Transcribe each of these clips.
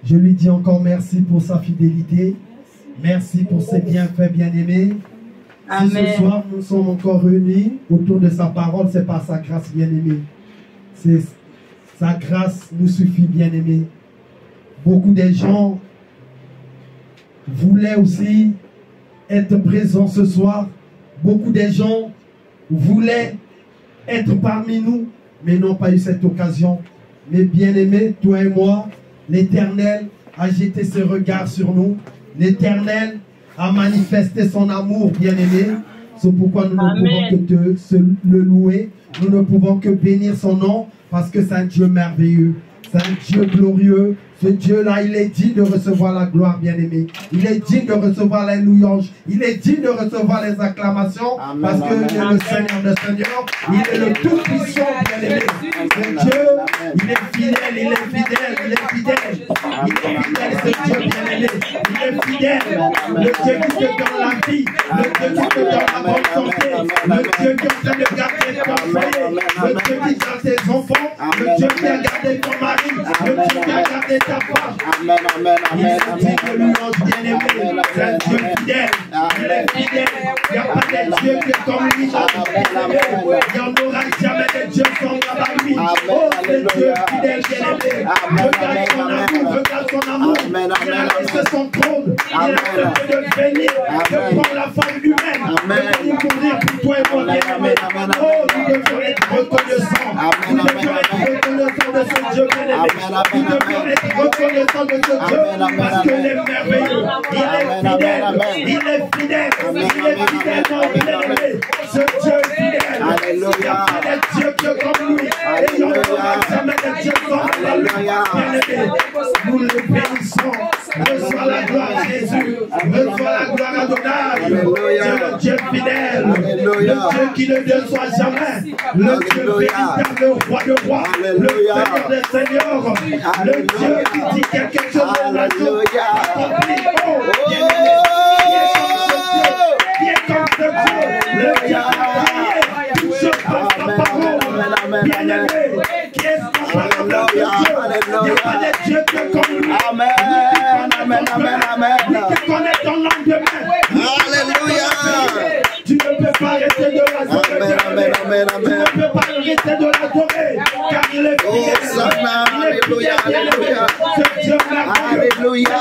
Je lui dis encore merci pour sa fidélité. Merci pour ses bienfaits, bien-aimés. Si ce soir nous sommes encore réunis autour de sa parole, c'est par sa grâce, bien-aimée. Sa grâce nous suffit, bien-aimés. Beaucoup de gens voulaient aussi être présents ce soir. Beaucoup de gens voulaient être parmi nous, mais n'ont pas eu cette occasion. Mais bien-aimés, toi et moi, l'Éternel a jeté ses regards sur nous. L'Éternel a manifesté son amour, bien-aimé. C'est pourquoi nous ne pouvons que le louer. Nous ne pouvons que bénir son nom, parce que c'est un Dieu merveilleux. C'est un Dieu glorieux. Ce Dieu-là, il est digne de recevoir la gloire, bien-aimé. Il est digne de recevoir les louanges. Il est digne de recevoir les acclamations. Parce qu'il est le Seigneur des Seigneurs. Il est le Tout-Puissant, bien-aimé. Ce Dieu, il est fidèle, il est fidèle, il est fidèle. Il est fidèle, ce Dieu, bien-aimé. Il est fidèle. Le Dieu qui te donne la vie. Le Dieu qui te donne la bonne santé. Le Dieu qui est en train de garder ton foyer. Le Dieu qui garde tes enfants. Le Dieu qui a gardé ton mari. Le Dieu qui a gardé ta femme. Amen, amen, amen. Il est de louange, bien-aimé. C'est un Dieu fidèle. Il est fidèle. Il n'y a pas de Dieu qui est comme lui. Il n'y en aura jamais de Dieu semblable à lui. Oh, c'est Dieu fidèle, bien-aimé. Regarde son amour, regarde son amour. Il a laissé son trône. Il a accepté de venir, de prendre la forme humaine, de venir mourir pour toi et moi, bien-aimé. Oh, nous devons être reconnaissants. Nous devons être reconnaissants de ce Dieu, bien-aimé. Nous devons être reconnaissants de ce Dieu parce qu'il est merveilleux. Il est fidèle. Il est fidèle. Il est fidèle, mon bien-aimé. Ce Dieu est fidèle. Il n'y a pas de Dieu que comme lui. Et il n'y aura jamais de Dieu comme lui. Bien-aimé, nous le bénissons. Reçois la gloire à Jésus. Reçois la gloire à Adonai. C'est le Dieu fidèle. Le Dieu qui ne déçoit jamais. Le Dieu véritable, le roi de rois. Le Seigneur des seigneurs. Le Dieu qui dit quelque chose de la chose accompli. Oh, bien-aimé. Qui est comme ce Dieu? Le Dieu qui a crié. Toute chose par sa parole. Bien-aimé. Qui est comparable à Dieu? Il n'y a pas de Dieu que comme lui. Amen, amen, amen, amen. Lui qui connaît ton lendemain. Alléluia. Tu ne peux pas arrêter de l'adorer. Amen, amen, Tu ne peux pas arrêter de l'adorer. Car il est fidèle. Alléluia, alléluia. Ce Dieu merveilleux. Alléluia.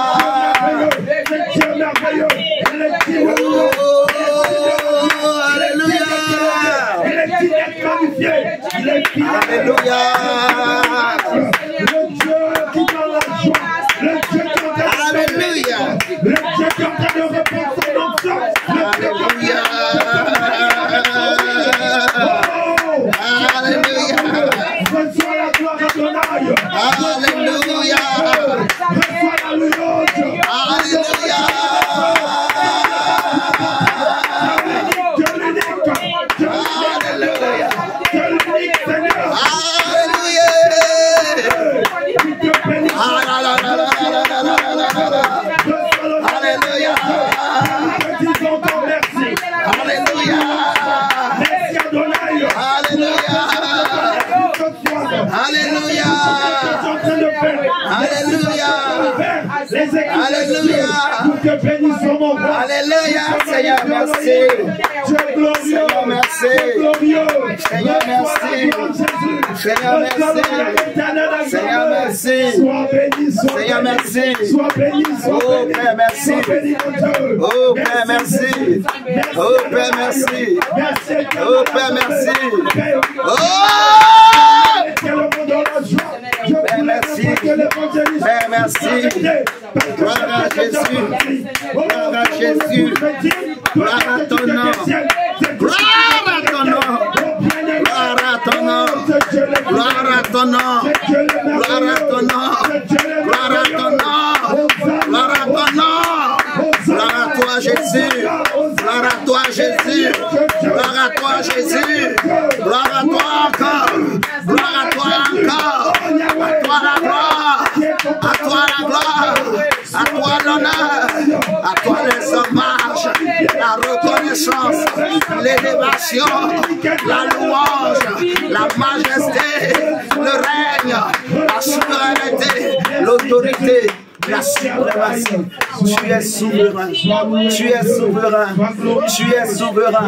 Ce Dieu merveilleux. Il est digne. Alléluia. Il est digne d'être magnifié. Il est fidèle. Alléluia. Le Dieu qui donne la joie. Le Dieu qui est en train de Alléluia. Le Dieu qui est en train de répondre son onction. Alléluia. Alléluia. Reçois la gloire à Adonai. Alléluia. Reçois la louange. Alléluia. Dieu l'unique. Dieu l'unique Seigneur. Alléluia. Qui te bénit. Alléluia. Nous te disons encore merci. Alléluia. Merci Adonai. Alléluia. Alléluia. Alléluia. Alléluia. Nous te bénissons mon roi. Alléluia. Seigneur, merci. Tu es glorieux. Seigneur, merci. Glorieux. Seigneur, merci. Seigneur, merci. Seigneur, merci. Sois béni, sois Seigneur, béni. merci. Sois béni, sois Oh, béni. Père, merci. Sois béni, mon Dieu. Oh, Père, merci. Oh, Père, merci. Merci. Oh, Père, merci. Oh! Père, merci. Père, merci. Gloire à Jésus. Gloire à Jésus. Gloire à ton nom. Gloire à ton nom. Gloire à ton nom. Gloire à ton nom. Gloire à ton nom. Gloire à ton nom. Gloire à ton nom. Gloire à toi, Jésus. Gloire à toi, Jésus. Gloire à toi, Jésus. Gloire à toi encore. Gloire à toi encore. À toi la gloire. À toi la gloire. À toi l'honneur. À toi les hommages. La reconnaissance. L'élévation. La louange. La majesté. Le règne. La souveraineté. L'honneur l'autorité, la suprématie. Tu es souverain. Tu es souverain. Tu es souverain.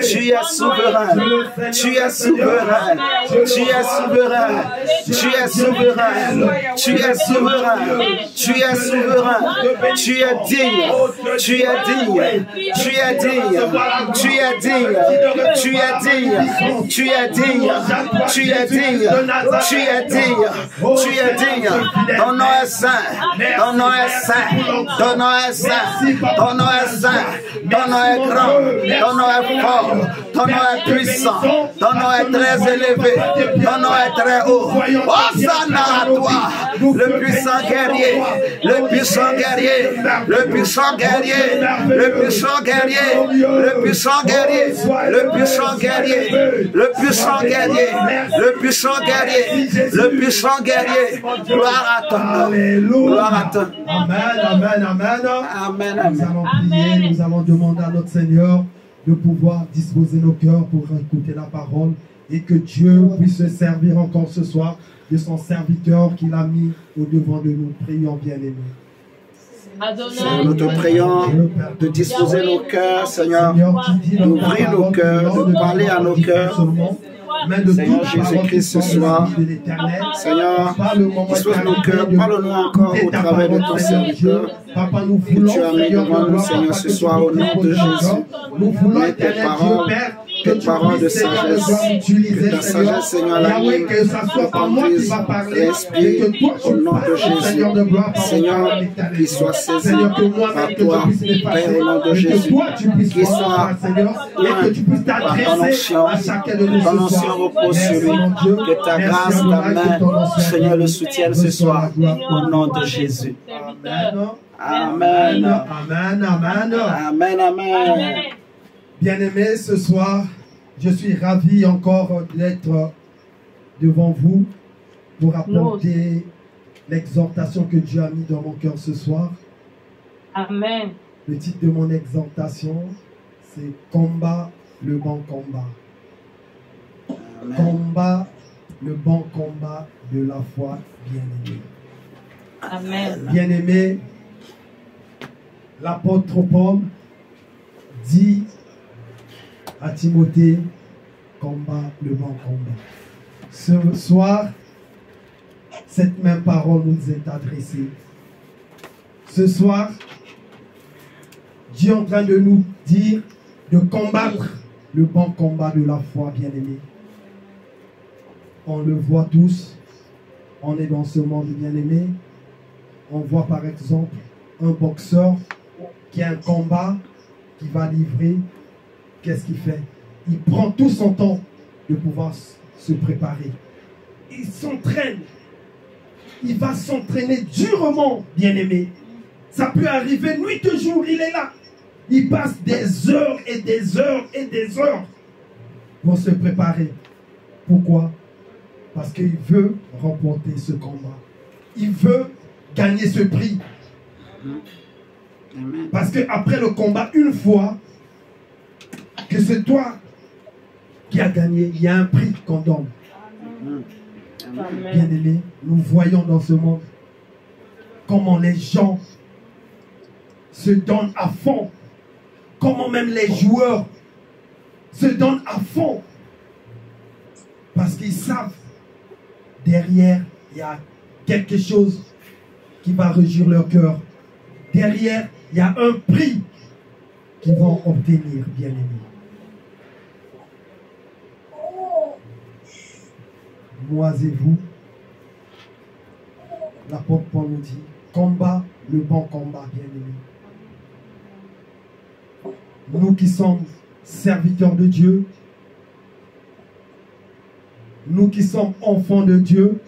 Tu es souverain. Tu es souverain. Tu es souverain. Tu es souverain. Tu es souverain. Tu es souverain. Tu es digne. Tu es digne. Tu es digne. Tu es digne. Tu es digne. Tu es digne. Tu es digne. Tu es digne. Tu es digne. Ton nom est saint. Ton nom est saint. Ton nom est saint. Ton nom est saint. Ton nom est grand. Ton nom est fort. Ton nom est puissant. Ton nom est très élevé. Ton nom est très haut. Hosanna à toi, le puissant guerrier. Le puissant guerrier. Le puissant guerrier. Le puissant guerrier. Le puissant guerrier. Le puissant guerrier. Le puissant guerrier. Le puissant guerrier. Le puissant guerrier. Gloire à toi. Gloire à toi. Amen, amen, amen. Amen, Nous allons prier, nous allons demander à notre Seigneur de pouvoir disposer nos cœurs pour écouter la parole et que Dieu puisse se servir encore ce soir de son serviteur qu'il a mis au devant de nous. Prions, bien-aimés. Seigneur, nous te prions de disposer nos cœurs, Seigneur, d'ouvrir nos cœurs, de parler à nos cœurs. Seigneur Jésus-Christ, ce soir, Seigneur, dispose nos cœurs, parle-nous encore au travers de ton serviteur que tu as mis devant nous, Seigneur, ce soir, au nom de Jésus. Mets tes paroles de sagesse, que ta sagesse, Seigneur, la mienne, remplisse l'esprit au nom de Jésus. Seigneur, qu'il soit saisi par toi, Père, au nom de Jésus, qu'il soit par ton onction, ton onction repose sur lui, que ta grâce, ta main, Seigneur, le soutienne ce soir, au nom de Jésus. Amen. Amen, amen. Amen, amen. Bien-aimés, ce soir, je suis ravi encore d'être devant vous pour apporter l'exhortation que Dieu a mis dans mon cœur ce soir. Amen. Le titre de mon exhortation, c'est « Combat le bon combat ». Combat le bon combat de la foi, bien-aimé. Amen. Bien-aimé, l'apôtre Paul dit à Timothée, combat le bon combat. Ce soir, cette même parole nous est adressée. Ce soir, Dieu est en train de nous dire de combattre le bon combat de la foi, bien-aimé. On le voit tous, on est dans ce monde, bien-aimé. On voit par exemple un boxeur qui a un combat qui va livrer. Qu'est-ce qu'il fait? Il prend tout son temps de pouvoir se préparer. Il s'entraîne. Il va s'entraîner durement, bien-aimé. Ça peut arriver nuit et jour, il est là. Il passe des heures et des heures et des heures pour se préparer. Pourquoi? Parce qu'il veut remporter ce combat. Il veut gagner ce prix. Parce qu'après le combat, une fois que c'est toi qui as gagné, il y a un prix qu'on donne. Bien-aimés, nous voyons dans ce monde comment les gens se donnent à fond. Comment même les joueurs se donnent à fond. Parce qu'ils savent, derrière, il y a quelque chose qui va régir leur cœur. Derrière, il y a un prix qu'ils vont obtenir, bien-aimés. Moi et vous, l'apôtre Paul nous dit, combat le bon combat, bien-aimés. Nous qui sommes serviteurs de Dieu, nous qui sommes enfants de Dieu,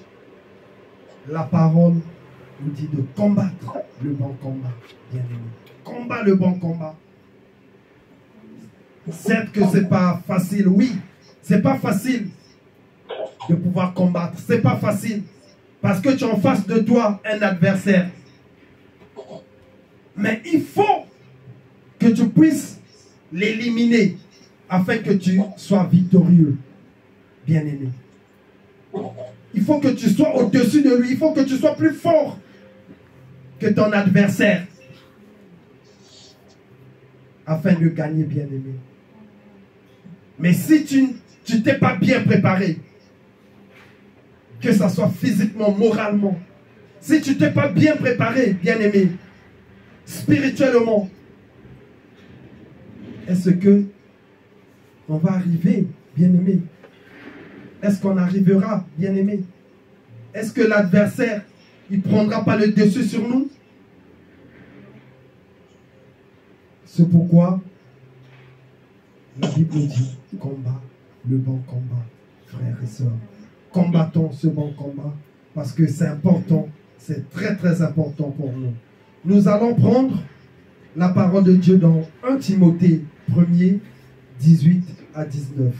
la parole nous dit de combattre le bon combat, bien-aimé. Combat le bon combat. Certes que c'est pas facile, oui, c'est pas facile de pouvoir combattre. C'est pas facile parce que tu as en face de toi un adversaire. Mais il faut que tu puisses l'éliminer afin que tu sois victorieux, bien-aimé. Il faut que tu sois au-dessus de lui. Il faut que tu sois plus fort que ton adversaire. Afin de gagner, bien-aimé. Mais si tu t'es pas bien préparé, que ce soit physiquement, moralement, si tu t'es pas bien préparé, bien-aimé, spirituellement, est-ce que on va arriver, bien-aimé? Est-ce qu'on arrivera, bien-aimé? Est-ce que l'adversaire, il ne prendra pas le dessus sur nous? C'est pourquoi la Bible dit, combat le bon combat, frères et sœurs. Combattons ce bon combat, parce que c'est important, c'est très très important pour nous. Nous allons prendre la parole de Dieu dans 1 Timothée 1er, 18 à 19.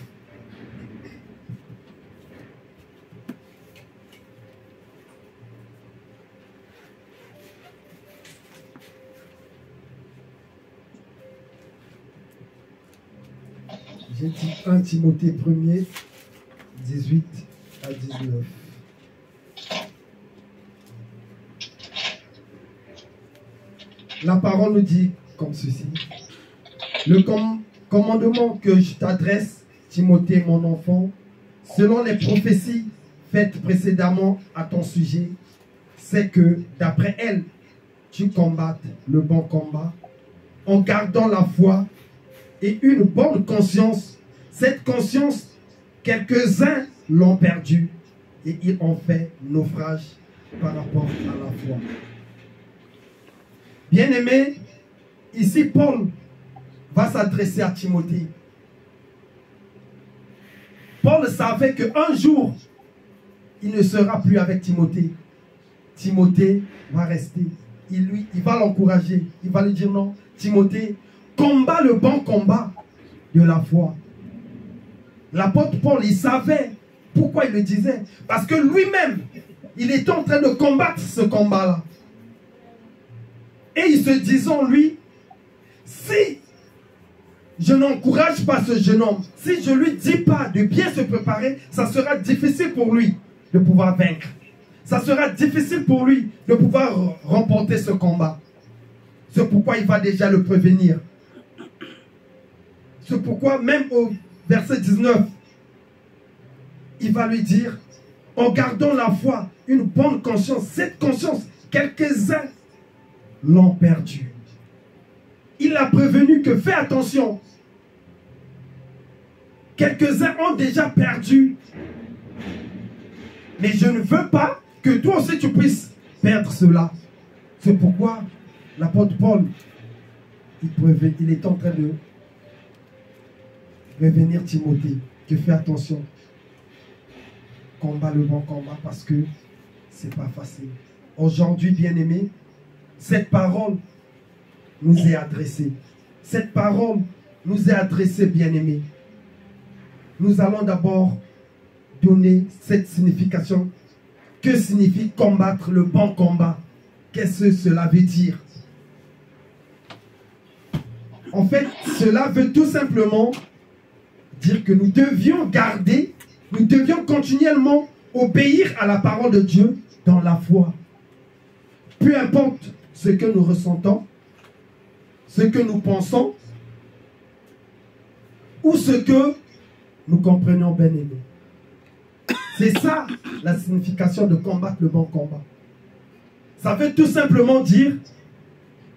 J'ai dit 1 Timothée 1er, 18 à 19. La parole nous dit comme ceci. Le commandement que je t'adresse, Timothée, mon enfant, selon les prophéties faites précédemment à ton sujet, c'est que d'après elles, tu combattes le bon combat en gardant la foi et une bonne conscience. Cette conscience, quelques-uns l'ont perdue et ils ont fait naufrage par rapport à la foi. Bien-aimé, ici Paul va s'adresser à Timothée. Paul savait qu'un jour, il ne sera plus avec Timothée. Timothée va rester. Il va l'encourager. Il va lui dire non, Timothée, combat le bon combat de la foi. L'apôtre Paul, il savait pourquoi il le disait. Parce que lui-même, il était en train de combattre ce combat-là. Et il se disait, lui, si je n'encourage pas ce jeune homme, si je ne lui dis pas de bien se préparer, ça sera difficile pour lui de pouvoir vaincre. Ça sera difficile pour lui de pouvoir remporter ce combat. C'est pourquoi il va déjà le prévenir. C'est pourquoi même au verset 19, il va lui dire, en gardant la foi, une bonne conscience, cette conscience, quelques-uns l'ont perdue. Il l'a prévenu que fais attention. Quelques-uns ont déjà perdu. Mais je ne veux pas que toi aussi tu puisses perdre cela. C'est pourquoi l'apôtre Paul, il est en train de prévenir Timothée que fais attention. Combat le bon combat parce que c'est pas facile. Aujourd'hui, bien-aimés, cette parole nous est adressée. Cette parole nous est adressée, bien-aimés. Nous allons d'abord donner cette signification. Que signifie combattre le bon combat? Qu'est-ce que cela veut dire? En fait, cela veut tout simplement dire que nous devions garder, nous devions continuellement obéir à la parole de Dieu dans la foi. Peu importe ce que nous ressentons, ce que nous pensons, ou ce que nous comprenons, bien aimés. C'est ça la signification de combattre le bon combat. Ça veut tout simplement dire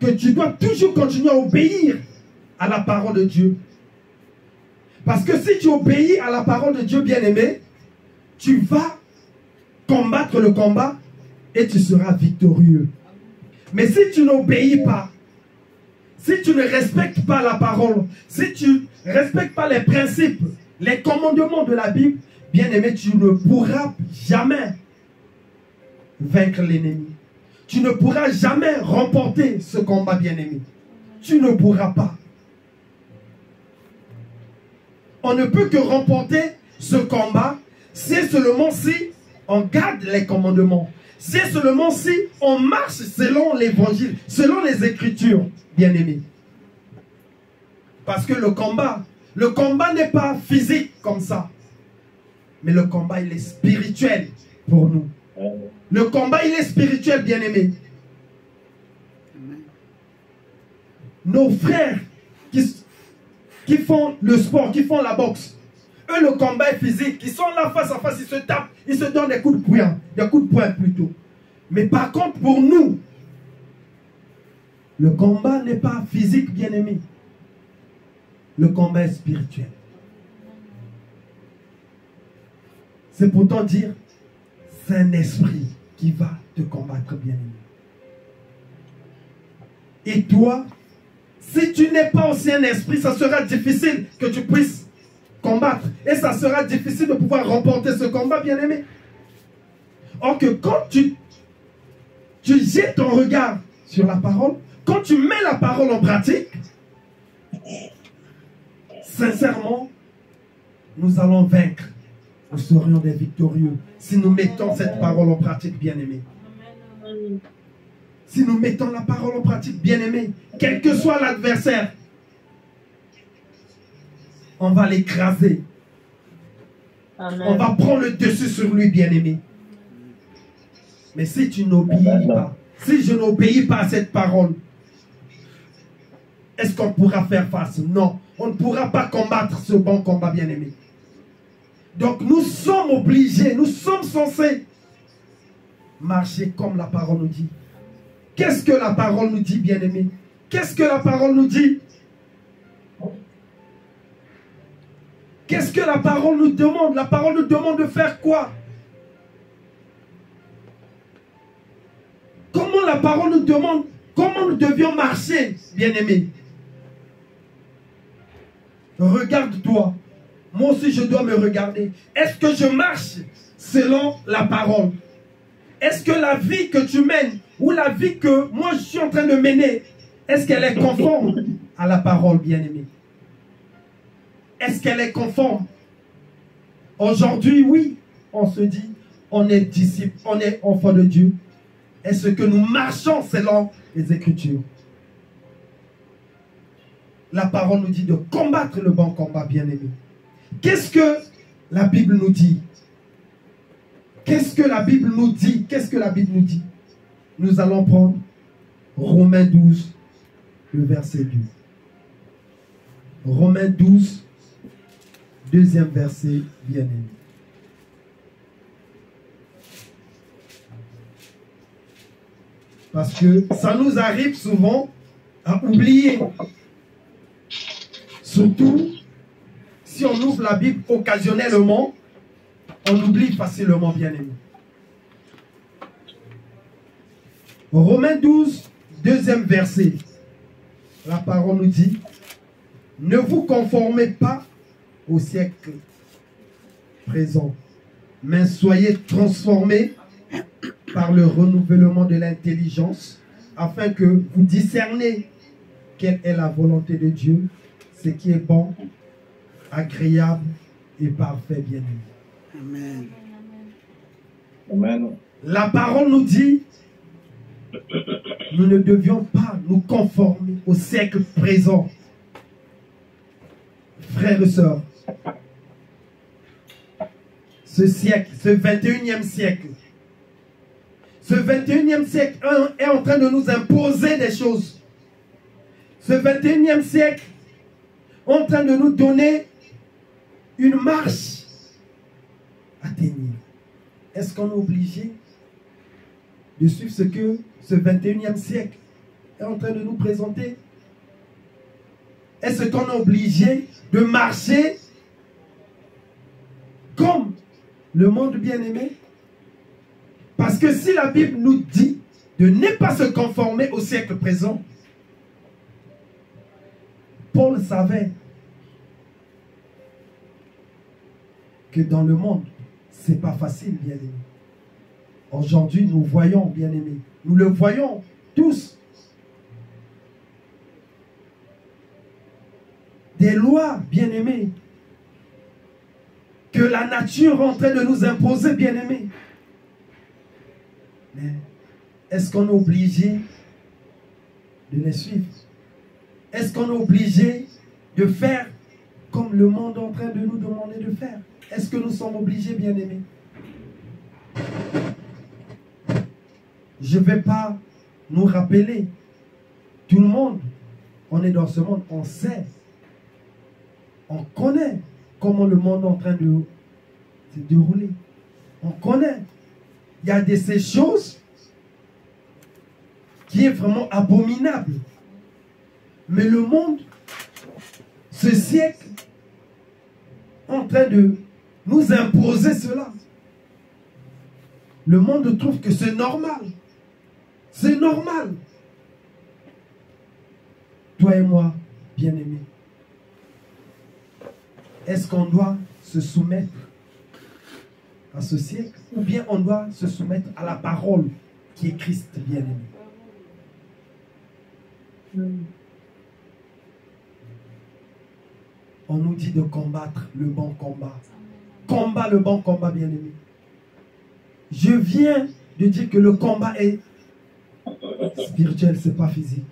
que tu dois toujours continuer à obéir à la parole de Dieu. Parce que si tu obéis à la parole de Dieu, bien-aimé, tu vas combattre le combat et tu seras victorieux. Mais si tu n'obéis pas, si tu ne respectes pas la parole, si tu ne respectes pas les principes, les commandements de la Bible, bien-aimé, tu ne pourras jamais vaincre l'ennemi. Tu ne pourras jamais remporter ce combat, bien-aimé. Tu ne pourras pas. On ne peut que remporter ce combat, c'est seulement si on garde les commandements. C'est seulement si on marche selon l'évangile, selon les Écritures, bien-aimés. Parce que le combat n'est pas physique comme ça. Mais le combat, il est spirituel. pour nous. Le combat, il est spirituel, bien-aimé. Nos frères qui font le sport, qui font la boxe, eux, le combat est physique. Ils sont là face à face, ils se tapent, ils se donnent des coups de poing plutôt. Mais par contre, pour nous, le combat n'est pas physique, bien-aimé. Le combat est spirituel. C'est pourtant dire, c'est un esprit qui va te combattre, bien-aimé. Et toi, si tu n'es pas aussi un esprit, ça sera difficile que tu puisses combattre. Et ça sera difficile de pouvoir remporter ce combat, bien-aimé. Or que quand tu jettes ton regard sur la parole, quand tu mets la parole en pratique, sincèrement, nous allons vaincre. Nous serions des victorieux si nous mettons cette parole en pratique, bien-aimé. Si nous mettons la parole en pratique, bien-aimé, quel que soit l'adversaire, on va l'écraser. On va prendre le dessus sur lui, bien-aimé. Mais si tu n'obéis pas, si je n'obéis pas à cette parole, est-ce qu'on pourra faire face? Non, on ne pourra pas combattre ce bon combat, bien-aimé. Donc nous sommes obligés, nous sommes censés marcher comme la parole nous dit. Qu'est-ce que la parole nous dit, bien-aimé? Qu'est-ce que la parole nous dit? Qu'est-ce que la parole nous demande? La parole nous demande de faire quoi? Comment la parole nous demande? Comment nous devions marcher, bien-aimé? Regarde-toi. Moi aussi, je dois me regarder. Est-ce que je marche selon la parole? Est-ce que la vie que tu mènes ou la vie que moi je suis en train de mener, est-ce qu'elle est conforme à la parole, bien-aimé? Est-ce qu'elle est conforme? Aujourd'hui, oui, on se dit, on est disciple, on est enfant de Dieu. Est-ce que nous marchons selon les Écritures? La parole nous dit de combattre le bon combat, bien-aimé. Qu'est-ce que la Bible nous dit? Qu'est-ce que la Bible nous dit? Qu'est-ce que la Bible nous dit? Nous allons prendre Romains 12, le verset 2. Romains 12, deuxième verset, bien-aimé. Parce que ça nous arrive souvent à oublier. Surtout si on ouvre la Bible occasionnellement, on oublie facilement, bien-aimé. Romains 12, deuxième verset. La parole nous dit, ne vous conformez pas au siècle présent, mais soyez transformés par le renouvellement de l'intelligence, afin que vous discerniez quelle est la volonté de Dieu, ce qui est bon, agréable et parfait, bien-aimé. Amen. Amen. La parole nous dit, nous ne devions pas nous conformer au siècle présent. Frères et sœurs, ce siècle, ce 21e siècle, ce 21e siècle est en train de nous imposer des choses. Ce 21e siècle est en train de nous donner une marche à tenir. Est-ce qu'on est obligé de suivre ce que ce 21e siècle est en train de nous présenter? Est-ce qu'on est obligé de marcher comme le monde bien-aimé? Parce que si la Bible nous dit de ne pas se conformer au siècle présent, Paul savait que dans le monde, ce n'est pas facile, bien-aimé. Aujourd'hui, nous voyons, bien-aimé, nous le voyons tous. Des lois, bien-aimées, que la nature est en train de nous imposer, bien-aimés. Mais est-ce qu'on est obligé de les suivre? Est-ce qu'on est obligé de faire comme le monde est en train de nous demander de faire? Est-ce que nous sommes obligés, bien-aimés? je ne vais pas nous rappeler. Tout le monde, on est dans ce monde, on sait. On connaît comment le monde est en train de se dérouler. On connaît. Il y a de ces choses qui est vraiment abominable. Mais le monde, ce siècle, en train de nous imposer cela. Le monde trouve que c'est normal. C'est normal. Toi et moi, bien-aimés, est-ce qu'on doit se soumettre à ce siècle ou bien on doit se soumettre à la parole qui est Christ, bien-aimé? On nous dit de combattre le bon combat. Combat le bon combat, bien-aimé. Je viens de dire que le combat est spirituel, ce n'est pas physique.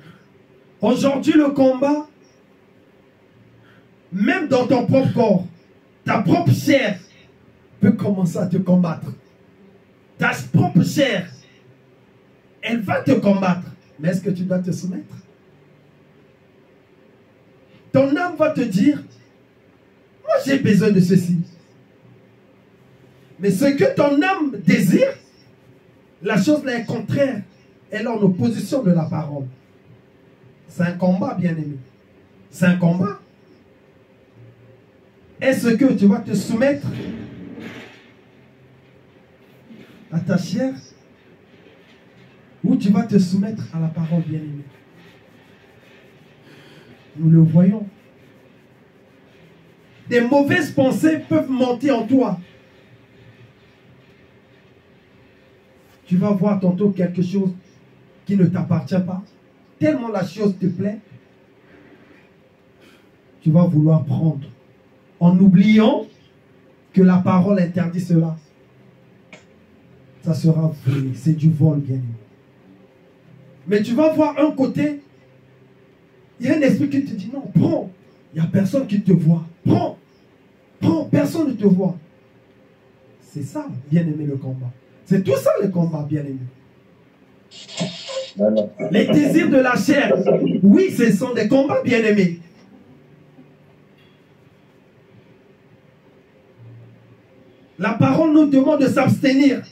Aujourd'hui, le combat, même dans ton propre corps, ta propre chair peut commencer à te combattre. Ta propre chair, elle va te combattre. Mais est-ce que tu dois te soumettre? Ton âme va te dire, moi j'ai besoin de ceci. Mais ce que ton âme désire, la chose là est contraire. Elle est en opposition de la parole. C'est un combat, bien-aimé. C'est un combat. Est-ce que tu vas te soumettre à ta chair ou tu vas te soumettre à la parole, bien-aimé? Nous le voyons. Des mauvaises pensées peuvent monter en toi. Tu vas voir tantôt quelque chose qui ne t'appartient pas. Tellement la chose te plaît, tu vas vouloir prendre. En oubliant que la parole interdit cela. Ça sera volé. C'est du vol, bien aimé. Mais tu vas voir un côté, il y a un esprit qui te dit non, prends. Il n'y a personne qui te voit. Prends. Prends, personne ne te voit. C'est ça, bien aimé, le combat. C'est tout ça le combat, bien aimé. Les désirs de la chair, oui, ce sont des combats, bien aimés. La parole nous demande de s'abstenir.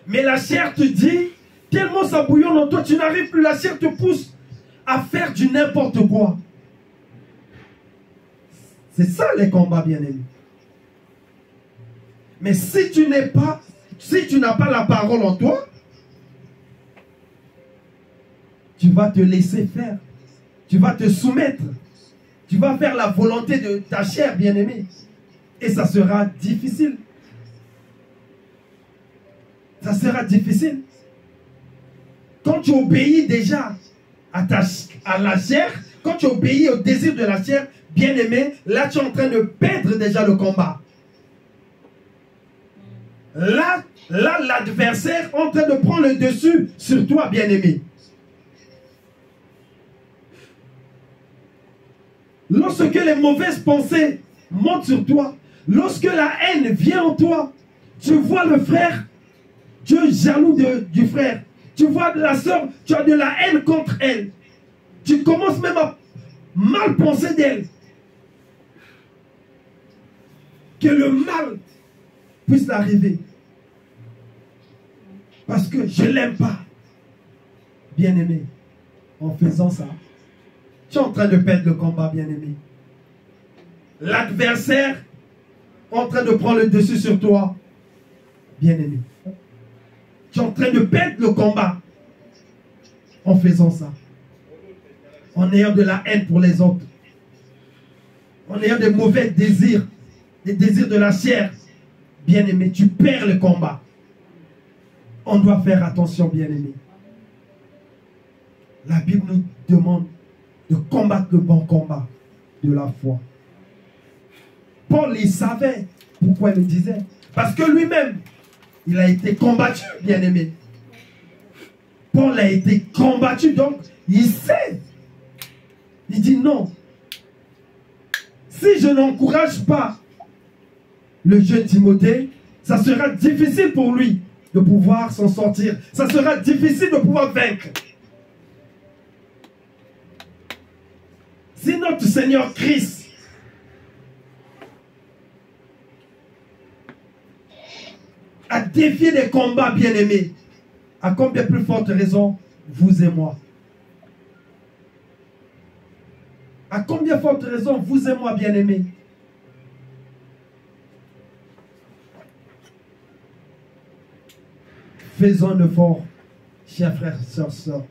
Mais la chair te dit, tellement ça bouillonne en toi, tu n'arrives plus, la chair te pousse à faire du n'importe quoi. C'est ça les combats, bien aimés. Mais si tu n'as pas la parole en toi, tu vas te laisser faire. Tu vas te soumettre. Tu vas faire la volonté de ta chair, bien-aimée. Et ça sera difficile. Ça sera difficile. Quand tu obéis déjà à la chair, quand tu obéis au désir de la chair, bien-aimé, là tu es en train de perdre déjà le combat. Là, l'adversaire est en train de prendre le dessus sur toi, bien-aimé. Lorsque les mauvaises pensées montent sur toi, lorsque la haine vient en toi, tu vois le frère, tu es jaloux du frère. Tu vois la soeur, tu as de la haine contre elle. Tu commences même à mal penser d'elle. Que le mal puisse l'arriver. Parce que je ne l'aime pas. Bien-aimé, en faisant ça, tu es en train de perdre le combat, bien-aimé. L'adversaire est en train de prendre le dessus sur toi, bien-aimé. Tu es en train de perdre le combat en faisant ça. En ayant de la haine pour les autres. En ayant des mauvais désirs, des désirs de la chair. Bien-aimé, tu perds le combat. On doit faire attention, bien-aimé. La Bible nous demande de combattre le bon combat de la foi. Paul, il savait pourquoi il le disait. Parce que lui-même, il a été combattu, bien-aimé. Paul a été combattu, donc il sait. Il dit non. Si je n'encourage pas le jeune Timothée, ça sera difficile pour lui de pouvoir s'en sortir. Ça sera difficile de pouvoir vaincre. Si notre Seigneur Christ a défié des combats, bien-aimés, à combien plus forte raison, vous et moi? À combien forte raison, vous et moi, bien-aimés? Faisons un effort, chers frères, sœurs, sœurs.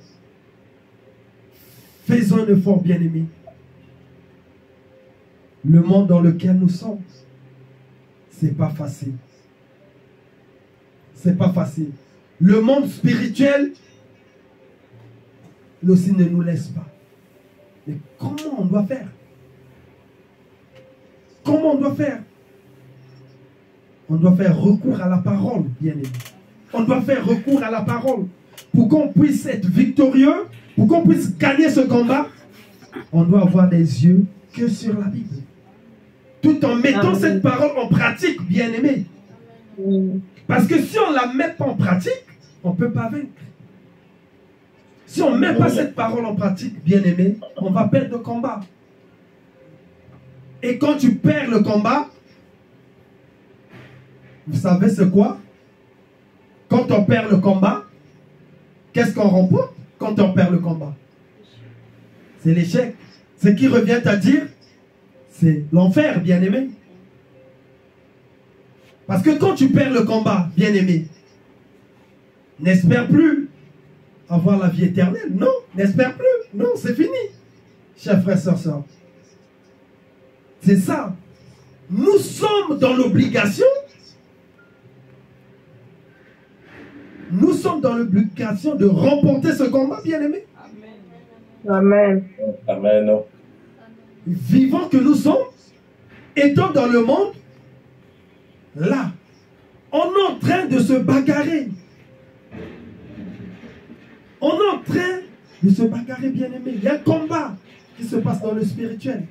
Faisons un effort, bien-aimés. Le monde dans lequel nous sommes, c'est pas facile. C'est pas facile. Le monde spirituel, lui aussi ne nous laisse pas. Mais comment on doit faire? Comment on doit faire? On doit faire recours à la parole, bien-aimé. On doit faire recours à la parole. Pour qu'on puisse être victorieux, pour qu'on puisse gagner ce combat, on doit avoir des yeux que sur la Bible. Tout en mettant cette parole en pratique, bien-aimé. Parce que si on ne la met pas en pratique, on ne peut pas vaincre. Si on ne met pas cette parole en pratique, bien-aimé, on va perdre le combat. Et quand tu perds le combat, vous savez c'est quoi? Quand on perd le combat, qu'est-ce qu'on remporte quand on perd le combat? C'est l'échec. Ce qui revient à dire, c'est l'enfer, bien-aimé. Parce que quand tu perds le combat, bien-aimé, n'espère plus avoir la vie éternelle. Non, n'espère plus. Non, c'est fini. Chers frères, sœurs, sœurs. C'est ça. Nous sommes dans l'obligation. Nous sommes dans l'obligation de remporter ce combat, bien-aimé. Amen. Amen. Vivants que nous sommes, étant dans le monde, là, on est en train de se bagarrer. On est en train de se bagarrer, bien-aimé. Il y a un combat qui se passe dans le spirituel.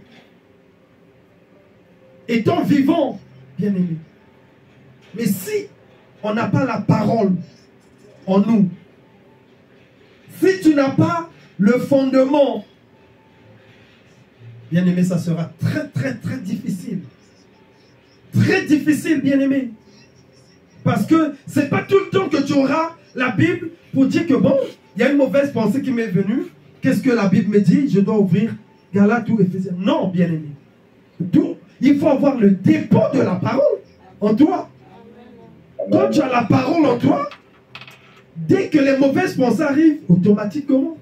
Étant vivant, bien-aimé. Mais si on n'a pas la parole en nous, si tu n'as pas le fondement, bien-aimé, ça sera très, très, très difficile. Très difficile, bien-aimé. Parce que ce n'est pas tout le temps que tu auras la Bible pour dire que bon, il y a une mauvaise pensée qui m'est venue. Qu'est-ce que la Bible me dit? Je dois ouvrir Galates ou Éphésiens. Non, bien-aimé. Il faut avoir le dépôt de la parole en toi. Quand tu as la parole en toi, dès que les mauvaises pensées arrivent, automatiquement,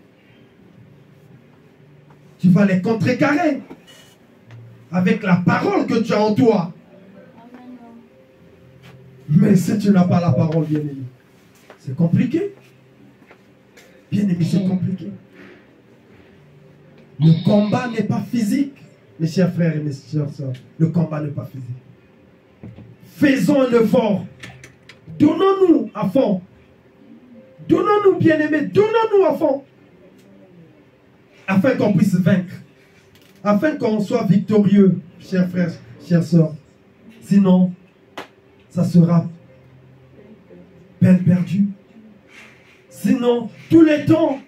tu vas les contrecarrer avec la parole que tu as en toi. Mais si tu n'as pas la parole, bien-aimé, c'est compliqué. Bien-aimé, c'est compliqué. Le combat n'est pas physique, mes chers frères et mes chères sœurs. Le combat n'est pas physique. Faisons un effort. Donnons-nous à fond. Donnons-nous, bien-aimés, donnons-nous à fond. Afin qu'on puisse vaincre. Afin qu'on soit victorieux, chers frères, chères sœurs. Sinon, ça sera peine perdue. Sinon, tous les temps,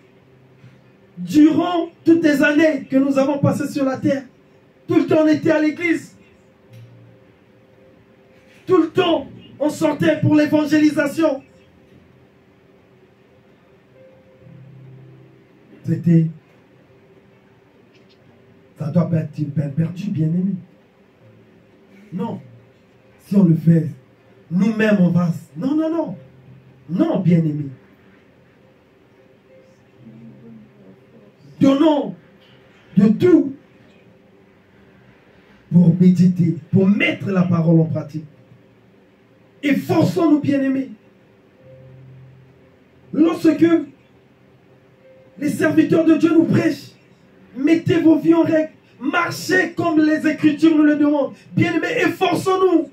durant toutes les années que nous avons passées sur la terre, tout le temps on était à l'église. Tout le temps, on sortait pour l'évangélisation. Ça doit pas être une peine perdue, bien-aimé. Non. Si on le fait, nous-mêmes, on va... Non, non, non. Non, bien-aimé. Donnons de tout pour méditer, pour mettre la parole en pratique. Efforçons-nous, bien-aimés. Lorsque les serviteurs de Dieu nous prêchent, mettez vos vies en règle, marchez comme les Écritures nous le demandent. Bien-aimés, efforçons-nous.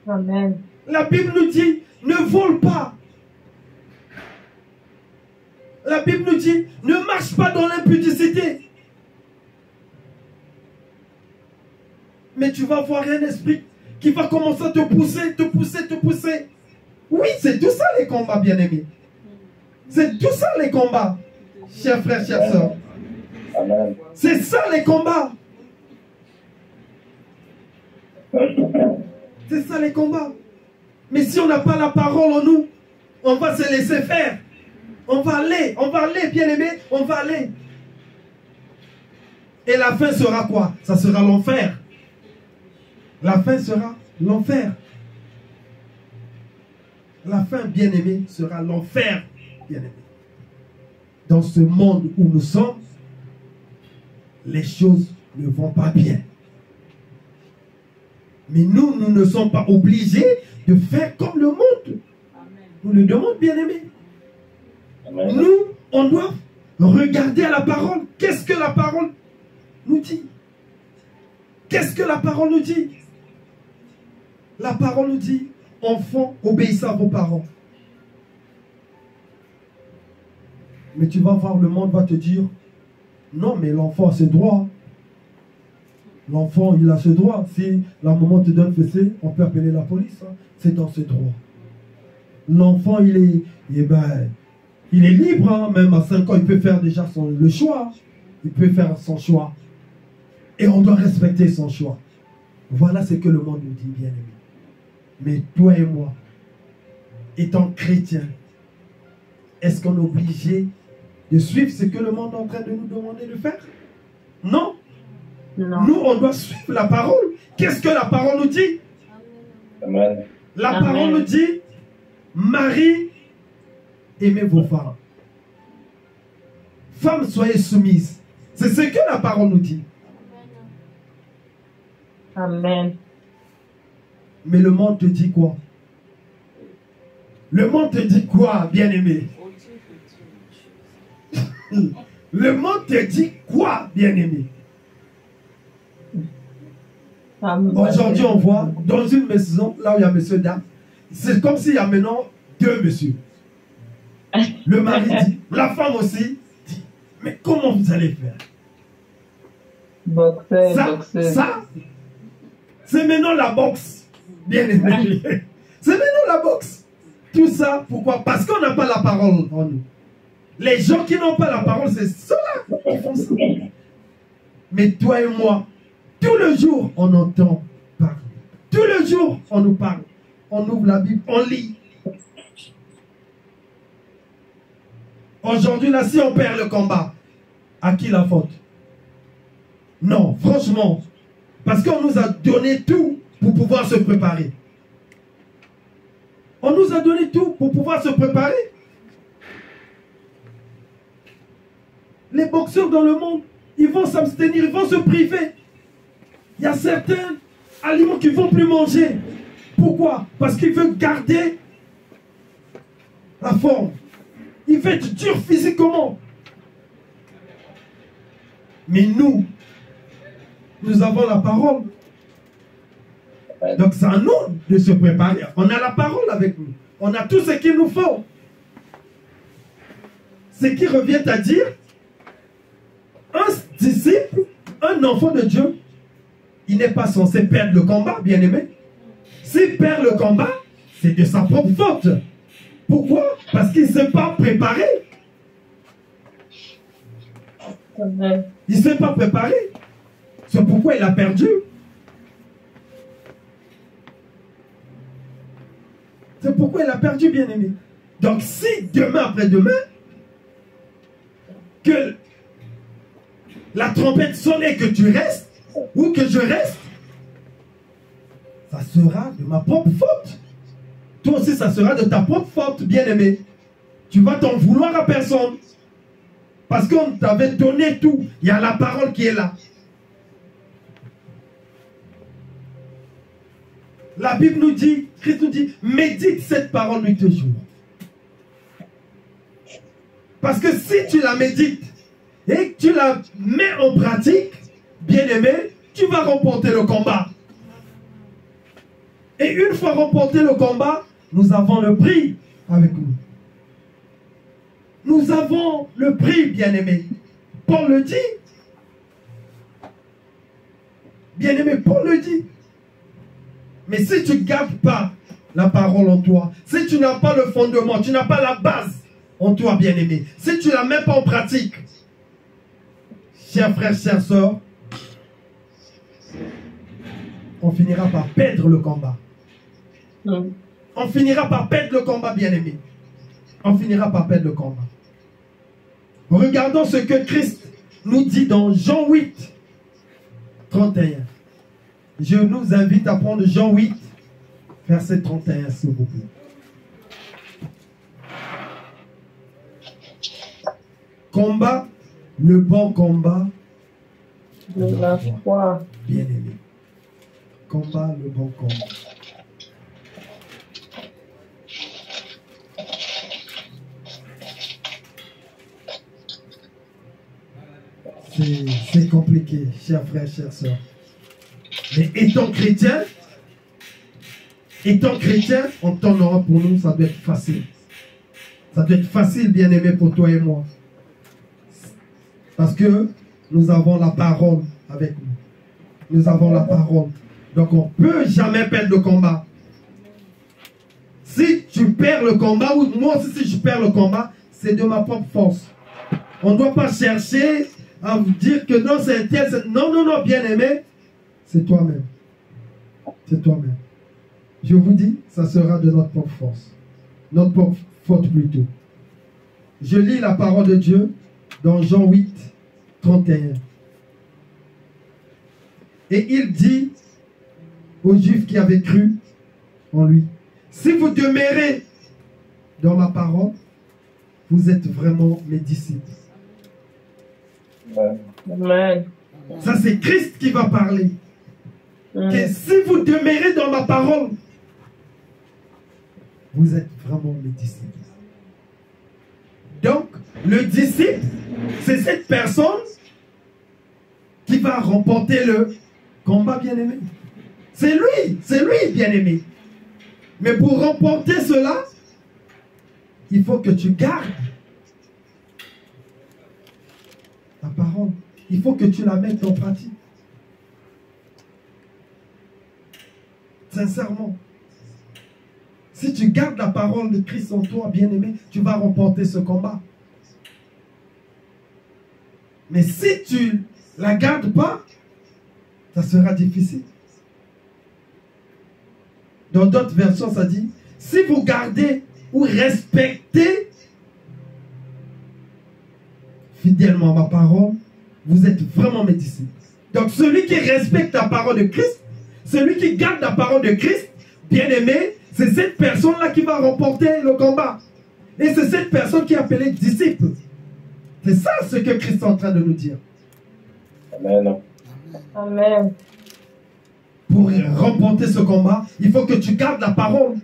Amen. La Bible nous dit, ne vole pas. La Bible nous dit, ne marche pas dans l'impudicité. Mais tu vas voir un esprit qui va commencer à te pousser, te pousser, te pousser. Oui, c'est tout ça les combats, bien-aimés. C'est tout ça les combats, chers frères, chers sœurs. C'est ça les combats. C'est ça les combats. Mais si on n'a pas la parole en nous, on va se laisser faire. On va aller, bien-aimés, on va aller. Et la fin sera quoi? Ça sera l'enfer. La fin sera l'enfer. La fin, bien-aimé, sera l'enfer, bien-aimé. Dans ce monde où nous sommes, les choses ne vont pas bien. Mais nous ne sommes pas obligés de faire comme le monde nous le demande, bien-aimé. Nous, on doit regarder à la parole. Qu'est-ce que la parole nous dit? Qu'est-ce que la parole nous dit? La parole nous dit, enfants, obéissez à vos parents. Mais tu vas voir, le monde va te dire, non, mais l'enfant a ses droits. L'enfant, il a ses droits. Si la maman te donne fessée, on peut appeler la police. Hein. C'est dans ses droits. L'enfant, il est libre. Hein. Même à 5 ans, il peut faire déjà le choix. Il peut faire son choix. Et on doit respecter son choix. Voilà ce que le monde nous dit, bien aimé. Mais toi et moi, étant chrétiens, est-ce qu'on est obligé de suivre ce que le monde est en train de nous demander de faire? Non. Non. Nous, on doit suivre la parole. Qu'est-ce que la parole nous dit? Amen. La Amen. parole nous dit, Marie, aimez vos femmes. Femmes, soyez soumises. C'est ce que la parole nous dit. Amen. Mais le monde te dit quoi? Le monde te dit quoi, bien-aimé? Le monde te dit quoi, bien-aimé? Aujourd'hui, on voit dans une maison, là où il y a monsieur, dame, c'est comme s'il y a maintenant 2 messieurs. Le mari dit, la femme aussi dit, mais comment vous allez faire? Boxeur. Ça, c'est maintenant la boxe. Bien aimé. C'est maintenant la boxe. Tout ça, pourquoi? Parce qu'on n'a pas la parole en nous. Les gens qui n'ont pas la parole, c'est ceux-là qui font ça. Mais toi et moi, tout le jour, on entend parler. Tout le jour, on nous parle. On ouvre la Bible, on lit. Aujourd'hui, là, si on perd le combat, à qui la faute? Non, franchement. Parce qu'on nous a donné tout pour pouvoir se préparer. On nous a donné tout pour pouvoir se préparer. Les boxeurs dans le monde, ils vont s'abstenir, ils vont se priver. Il y a certains aliments qu'ils ne vont plus manger. Pourquoi? Parce qu'ils veulent garder la forme. Ils veulent être durs physiquement. Mais nous avons la parole. Donc c'est à nous de se préparer. On a la parole avec nous. On a tout ce qu'il nous faut. Ce qui revient à dire, un disciple, un enfant de Dieu, il n'est pas censé perdre le combat, bien aimé. S'il perd le combat, c'est de sa propre faute. Pourquoi? Parce qu'il ne s'est pas préparé. Amen. Il ne s'est pas préparé. C'est pourquoi il a perdu. C'est pourquoi il a perdu, bien aimé. Donc si demain après-demain, que la trompette sonne et que tu restes, ou que je reste, ça sera de ma propre faute. Toi aussi, ça sera de ta propre faute, bien-aimé. Tu vas t'en vouloir à personne. Parce qu'on t'avait donné tout. Il y a la parole qui est là. La Bible nous dit, Christ nous dit, médite cette parole nuit et jour. Parce que si tu la médites et que tu la mets en pratique, bien-aimé, tu vas remporter le combat. Et une fois remporté le combat, nous avons le prix avec nous. Nous avons le prix, bien-aimé. Paul le dit. Bien-aimé, Paul le dit. Mais si tu ne gardes pas la parole en toi, si tu n'as pas le fondement, tu n'as pas la base en toi, bien-aimé, si tu ne la mets pas en pratique, chers frères, chères sœurs, on finira par perdre le combat. On finira par perdre le combat, bien-aimé. On finira par perdre le combat. Regardons ce que Christ nous dit dans Jean 8, 31. Je nous invite à prendre Jean 8, verset 31, s'il vous plaît. Combat, le bon combat de la foi. Bien-aimé. Combat, le bon combat. C'est compliqué, chers frères, chères sœurs. Mais étant chrétien, en temps normal pour nous, ça doit être facile. Ça doit être facile, bien-aimé, pour toi et moi. Parce que nous avons la parole avec nous. Nous avons la parole. Donc on ne peut jamais perdre le combat. Si tu perds le combat, ou moi aussi si je perds le combat, c'est de ma propre force. On ne doit pas chercher à vous dire que non, c'est un tel. Non, non, non, bien-aimé, c'est toi-même. C'est toi-même. Je vous dis, ça sera de notre propre force. Notre propre faute plutôt. Je lis la parole de Dieu dans Jean 8, 31. Et il dit aux Juifs qui avaient cru en lui, si vous demeurez dans ma parole, vous êtes vraiment mes disciples. Amen. Ça, c'est Christ qui va parler. Que si vous demeurez dans ma parole, vous êtes vraiment mes disciples. Donc, le disciple, c'est cette personne qui va remporter le combat, bien-aimé. C'est lui, bien-aimé. Mais pour remporter cela, il faut que tu gardes la parole. Il faut que tu la mettes en pratique. Sincèrement. Si tu gardes la parole de Christ en toi, bien-aimé, tu vas remporter ce combat. Mais si tu ne la gardes pas, ça sera difficile. Dans d'autres versions, ça dit, si vous gardez ou respectez fidèlement ma parole, vous êtes vraiment mes disciples. Donc celui qui respecte la parole de Christ, celui qui garde la parole de Christ, bien-aimé, c'est cette personne-là qui va remporter le combat. Et c'est cette personne qui est appelée disciple. C'est ça ce que Christ est en train de nous dire. Amen. Amen. Pour remporter ce combat, il faut que tu gardes la parole.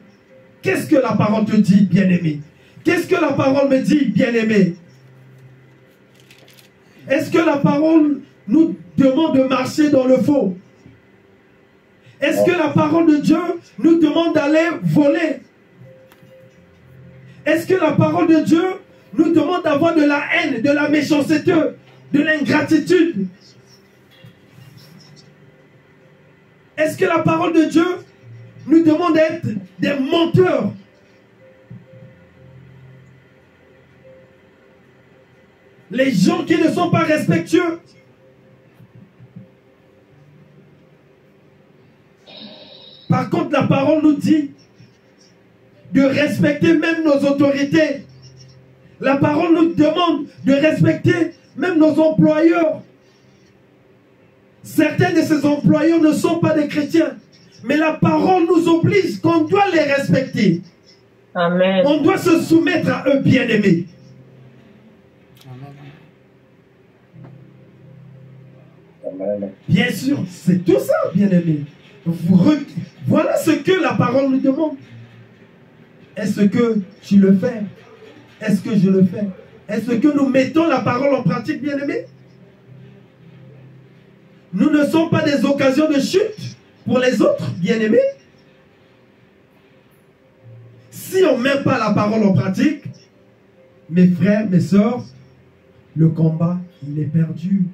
Qu'est-ce que la parole te dit, bien-aimé? Qu'est-ce que la parole me dit, bien-aimé? Est-ce que la parole nous demande de marcher dans le faux? Est-ce que la parole de Dieu nous demande d'aller voler? Est-ce que la parole de Dieu nous demande d'avoir de la haine, de la méchanceté, de l'ingratitude? Est-ce que la parole de Dieu nous demande d'être des menteurs? Les gens qui ne sont pas respectueux. Par contre, la parole nous dit de respecter même nos autorités. La parole nous demande de respecter même nos employeurs. Certains de ces employeurs ne sont pas des chrétiens. Mais la parole nous oblige qu'on doit les respecter. Amen. On doit se soumettre à eux, bien-aimés. Bien sûr, c'est tout ça, bien-aimés. Voilà ce que la parole nous demande. Est-ce que tu le fais? Est-ce que je le fais? Est-ce que nous mettons la parole en pratique, bien-aimés? Nous ne sommes pas des occasions de chute pour les autres, bien-aimés. Si on ne met pas la parole en pratique, mes frères, mes sœurs, le combat, il est perdu.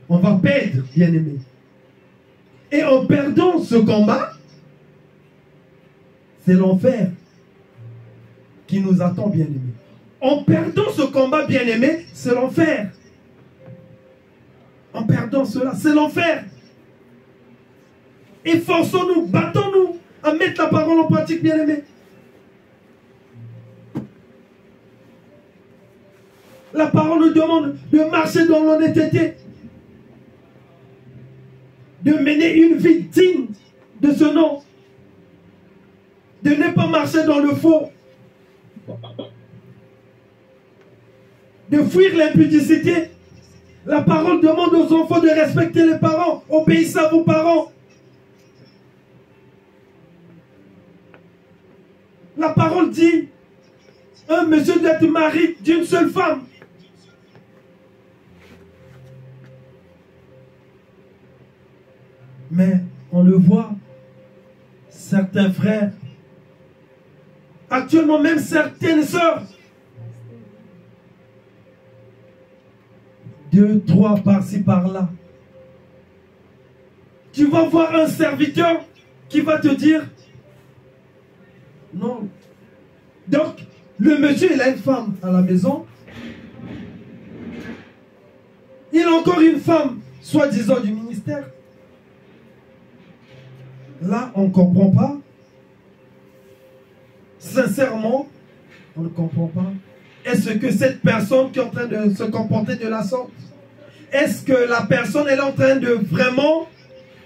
On va perdre, bien-aimés. Et en perdant ce combat, C'est l'enfer qui nous attend, bien-aimés. En perdant ce combat, bien-aimé, c'est l'enfer. En perdant cela, c'est l'enfer. Efforçons-nous, battons-nous à mettre la parole en pratique, bien-aimé. La parole nous demande de marcher dans l'honnêteté, de mener une vie digne de ce nom, de ne pas marcher dans le faux, de fuir l'impudicité. La parole demande aux enfants de respecter les parents. Obéissez à vos parents. La parole dit, un monsieur doit être marié d'une seule femme. Mais on le voit, certains frères, actuellement même certaines sœurs, 2, 3 par-ci par-là. Tu vas voir un serviteur qui va te dire, non. Donc, le monsieur, il a une femme à la maison. Il a encore une femme, soi-disant du ministère. Là, on ne comprend pas. Sincèrement, on ne comprend pas. Est-ce que cette personne qui est en train de se comporter de la sorte, est-ce que la personne est en train de vraiment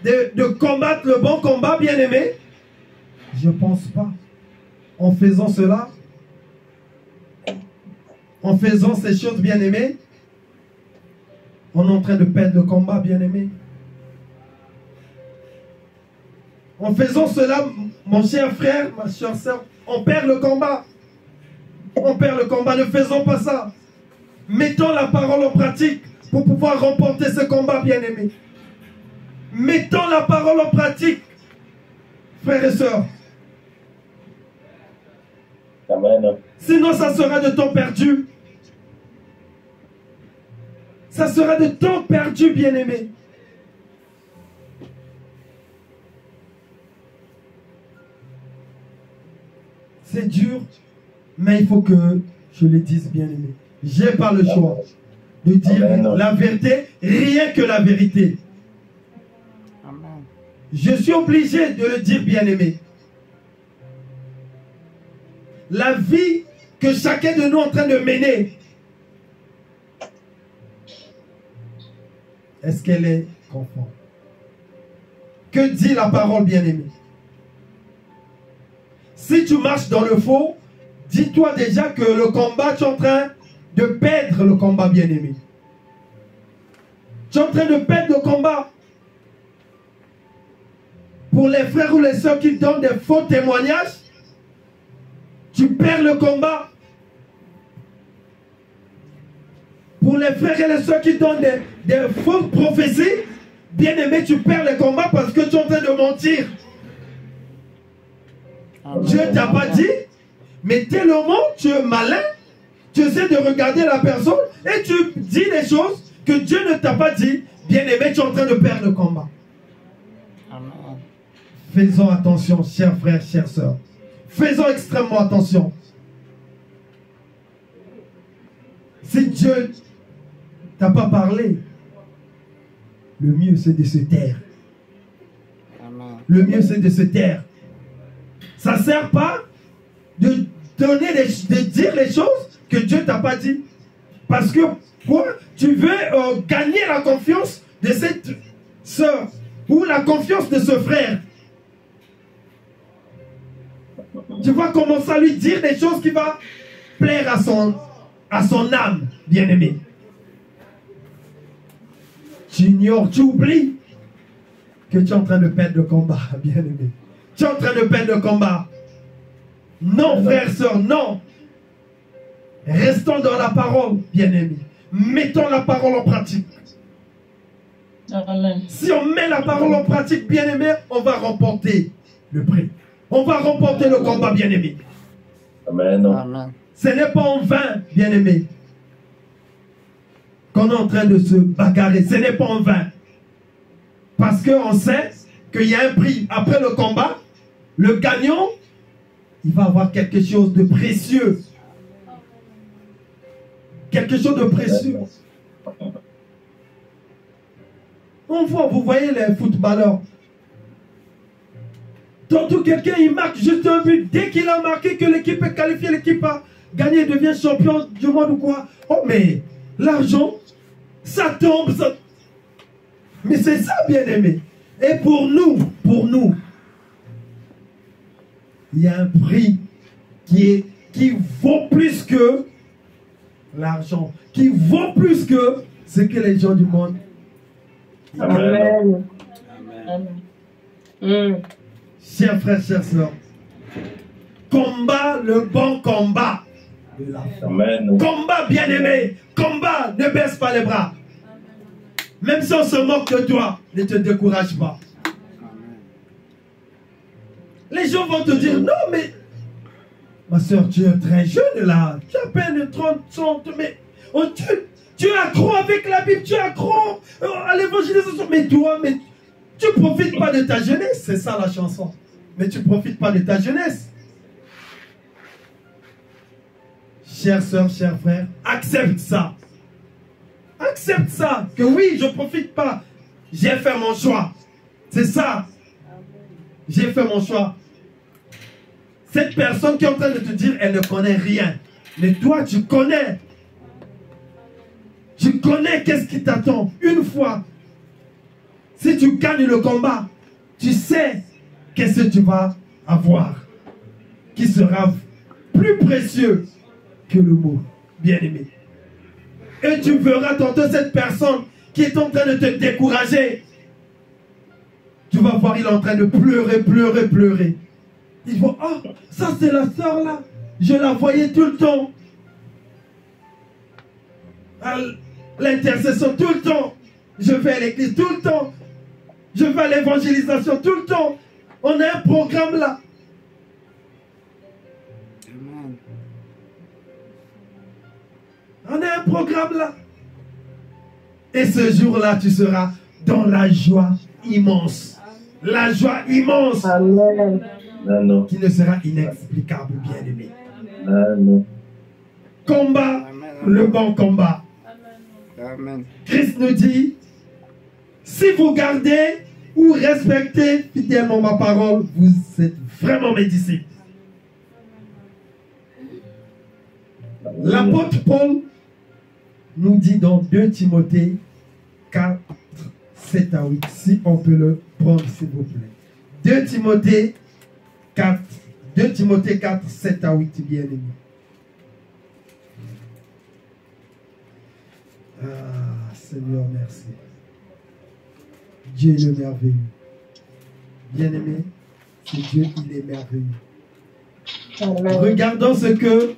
de combattre le bon combat, bien-aimé? Je ne pense pas. En faisant cela, en faisant ces choses, bien-aimé, on est en train de perdre le combat, bien-aimé. En faisant cela, mon cher frère, ma chère sœur, on perd le combat. On perd le combat. Ne faisons pas ça. Mettons la parole en pratique pour pouvoir remporter ce combat, bien-aimé. Mettons la parole en pratique, frères et sœurs. Amen. Sinon, ça sera de temps perdu. Ça sera de temps perdu, bien-aimé. C'est dur, mais il faut que je le dise, bien-aimé. J'ai pas le choix de dire la vérité, rien que la vérité. Amen. Je suis obligé de le dire, bien-aimé. La vie que chacun de nous est en train de mener, est-ce qu'elle est conforme? Que dit la parole, bien-aimé? Si tu marches dans le faux, dis-toi déjà que le combat, tu es en train de perdre le combat, bien-aimé. Tu es en train de perdre le combat. Pour les frères ou les sœurs qui donnent des faux témoignages, tu perds le combat. Pour les frères et les sœurs qui donnent des fausses prophéties, bien-aimé, tu perds le combat parce que tu es en train de mentir. Dieu ne t'a pas dit, mais tellement tu es malin, tu essaies de regarder la personne et tu dis des choses que Dieu ne t'a pas dit. Bien-aimé, tu es en train de perdre le combat. Amen. Faisons attention, chers frères, chères sœurs. Faisons extrêmement attention. Si Dieu t'a pas parlé, le mieux c'est de se taire. Amen. Le mieux c'est de se taire. Ça ne sert pas de donner de dire les choses que Dieu t'a pas dit. Parce que quoi? Tu veux gagner la confiance de cette sœur ou la confiance de ce frère. Tu vas commencer à lui dire des choses qui vont plaire à son âme, bien-aimé. Tu ignores, tu oublies que tu es en train de perdre le combat, bien-aimé. Tu es en train de perdre le combat. Non, frère, sœur, non. Restons dans la parole, bien-aimé. Mettons la parole en pratique. Amen. Si on met la parole en pratique, bien-aimé, on va remporter le prix. On va remporter le combat, bien-aimé. Amen. Amen. Ce n'est pas en vain, bien-aimé, qu'on est en train de se bagarrer. Ce n'est pas en vain. Parce qu'on sait qu'il y a un prix. Après le combat, le gagnant il va avoir quelque chose de précieux. Quelque chose de précieux. On voit, vous voyez les footballeurs. Tantôt quelqu'un il marque juste un but. Dès qu'il a marqué que l'équipe est qualifiée, l'équipe a gagné, devient champion du monde ou quoi. Oh mais l'argent, ça tombe. Ça... Mais c'est ça bien aimé. Et pour nous, il y a un prix qui vaut plus que l'argent, qui vaut plus que ce que les gens du monde. Amen. Amen. Chers frères, chères sœurs, combat le bon combat de la foi. Amen. Combat bien aimé, combat, ne baisse pas les bras. Même si on se moque de toi, ne te décourage pas. Les gens vont te dire, non mais, ma soeur, tu es très jeune là, tu as à peine 30, mais tu es accro avec la Bible, tu es accro à l'évangélisation. Mais toi, tu ne profites pas de ta jeunesse, c'est ça la chanson. Mais tu ne profites pas de ta jeunesse. Chères sœurs, chers frères, accepte ça. Accepte ça, que oui, je ne profite pas. J'ai fait mon choix. C'est ça. J'ai fait mon choix. Cette personne qui est en train de te dire, elle ne connaît rien. Mais toi, tu connais. Tu connais qu'est-ce qui t'attend. Une fois, si tu gagnes le combat, tu sais qu'est-ce que tu vas avoir. Qui sera plus précieux que le mot. Bien-aimé. Et tu verras tantôt cette personne qui est en train de te décourager. Tu vas voir, il est en train de pleurer, pleurer, pleurer. Il voit, oh, ça c'est la sœur là. Je la voyais tout le temps. L'intercession tout le temps. Je vais à l'église tout le temps. Je vais à l'évangélisation tout le temps. On a un programme là. On a un programme là. Et ce jour-là, tu seras dans la joie immense. La joie immense. Amen. Amen. Qui ne sera inexplicable, bien-aimé. Amen. Combat, le bon combat. Amen. Christ nous dit, si vous gardez ou respectez fidèlement ma parole, vous êtes vraiment mes disciples. L'apôtre Paul nous dit dans 2 Timothée 4, 7 à 8, si on peut le prendre s'il vous plaît. 2 Timothée 4, 7 à 8, bien aimé. Ah, Seigneur, merci. Dieu est le merveilleux. Bien aimé, c'est Dieu, il est merveilleux. Amen. Regardons ce que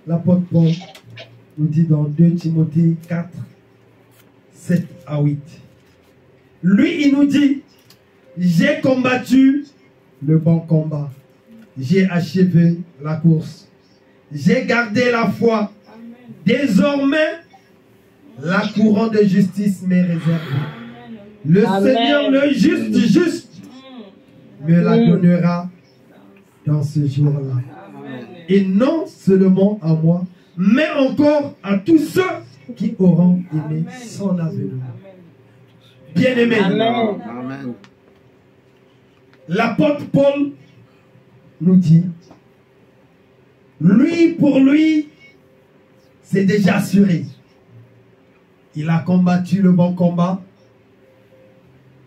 l'apôtre Paul nous dit dans 2 Timothée 4, 7 à 8. Lui, il nous dit, j'ai combattu le bon combat. J'ai achevé la course. J'ai gardé la foi. Désormais, la couronne de justice m'est réservée. Le Amen. Seigneur, le juste, me la donnera dans ce jour-là. Et non seulement à moi, mais encore à tous ceux qui auront aimé son avènement. Bien-aimé, Amen. l'apôtre Paul nous dit, lui, pour lui, c'est déjà assuré. Il a combattu le bon combat.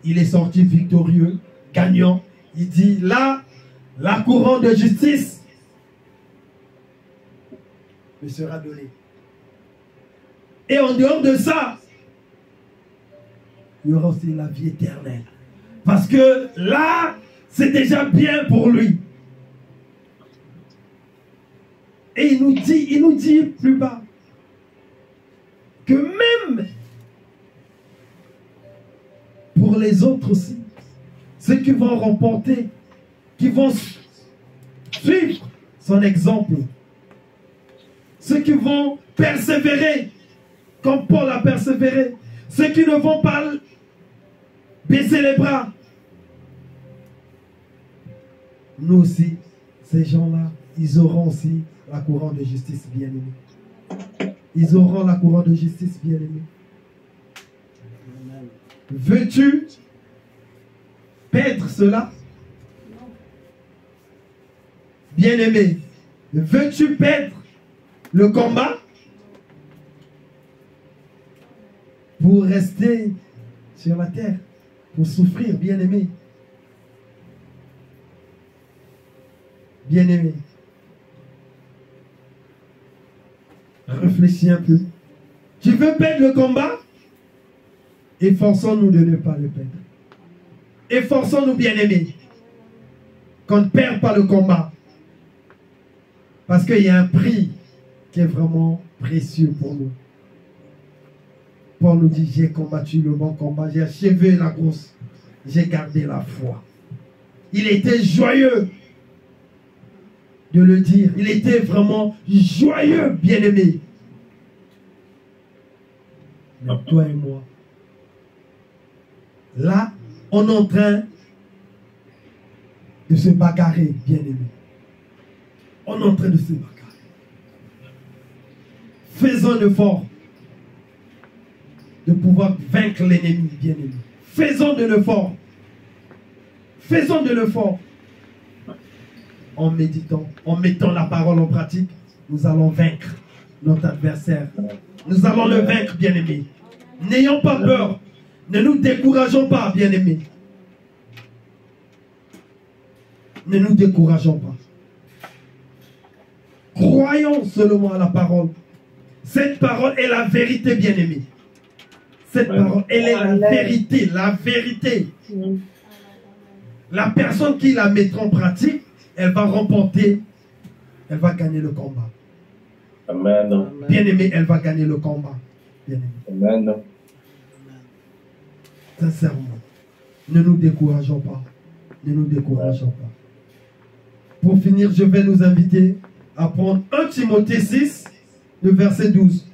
Il est sorti victorieux, gagnant. Il dit, là, la couronne de justice me sera donnée. Et en dehors de ça, il y aura aussi la vie éternelle. Parce que là, c'est déjà bien pour lui. Et il nous dit plus bas que même pour les autres aussi, ceux qui vont remporter, qui vont suivre son exemple, ceux qui vont persévérer, comme Paul a persévéré, ceux qui ne vont pas baisser les bras, nous aussi, Ces gens-là, ils auront aussi la couronne de justice, bien-aimés. Ils auront la couronne de justice, bien-aimés. Veux-tu perdre cela? Bien-aimé, veux-tu perdre le combat pour rester sur la terre, pour souffrir, bien-aimé? Bien-aimé, réfléchis un peu. Tu veux perdre le combat? Efforçons-nous de ne pas le perdre. Efforçons-nous, bien-aimés, qu'on ne perd pas le combat. Parce qu'il y a un prix qui est vraiment précieux pour nous. Paul nous dit, j'ai combattu le bon combat, j'ai achevé la course, j'ai gardé la foi. Il était joyeux de le dire. Il était vraiment joyeux, bien-aimé. Mais toi et moi, là, on est en train de se bagarrer, bien-aimé. On est en train de se bagarrer. Faisons un effort de pouvoir vaincre l'ennemi, bien-aimé. Faisons de l'effort. Faisons de l'effort. En méditant, en mettant la parole en pratique, nous allons vaincre notre adversaire. Nous allons le vaincre, bien-aimé. N'ayons pas peur. Ne nous décourageons pas, bien-aimés. Ne nous décourageons pas. Croyons seulement à la parole. Cette parole est la vérité, bien-aimée. Cette parole, elle est la vérité. La vérité. La personne qui la mettra en pratique, elle va remporter, elle va gagner le combat. Amen. Bien-aimé, elle va gagner le combat. Bien-aimé. Amen. Sincèrement, ne nous décourageons pas. Ne nous décourageons pas. Pour finir, je vais nous inviter à prendre 1 Timothée 6, le verset 12.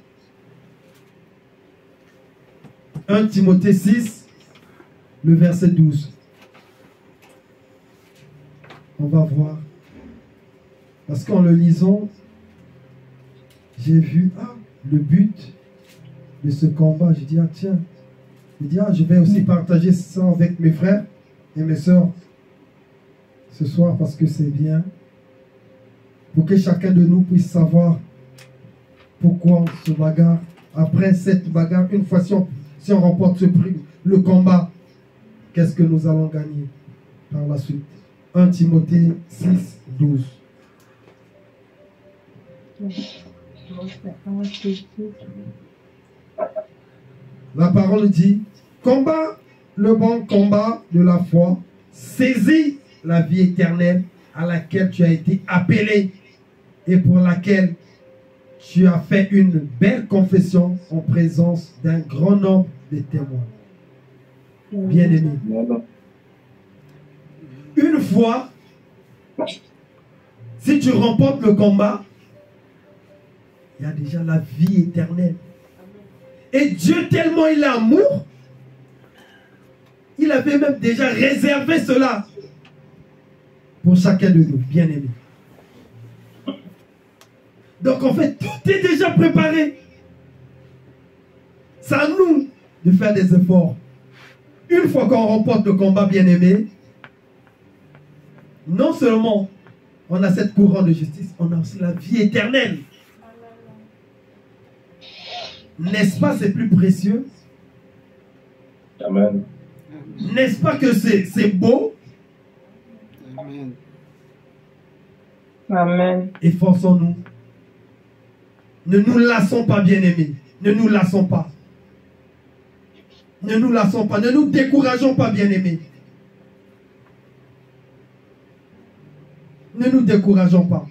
1 Timothée 6, le verset 12. On va voir. Parce qu'en le lisant, j'ai vu le but de ce combat. Je dis, tiens, je vais aussi partager ça avec mes frères et mes sœurs ce soir parce que c'est bien. Pour que chacun de nous puisse savoir pourquoi on se bagarre. Après cette bagarre, une fois si on remporte ce prix, le combat, qu'est-ce que nous allons gagner par la suite? 1 Timothée 6, 12. La parole dit, combat le bon combat de la foi, saisis la vie éternelle à laquelle tu as été appelé et pour laquelle tu as fait une belle confession en présence d'un grand nombre de témoins. Bien-aimé. Une fois, si tu remportes le combat, il y a déjà la vie éternelle. Et Dieu, tellement il a amour, il avait même déjà réservé cela pour chacun de nous, bien-aimés. Donc en fait, tout est déjà préparé. C'est à nous de faire des efforts. Une fois qu'on remporte le combat, bien-aimé, non seulement on a cette couronne de justice, on a aussi la vie éternelle. N'est-ce pas, c'est plus précieux? Amen. N'est-ce pas que c'est beau? Amen. Amen. Efforçons-nous. Ne nous lassons pas, bien-aimés. Ne nous lassons pas. Ne nous lassons pas. Ne nous décourageons pas, bien-aimés. Ne nous décourageons pas.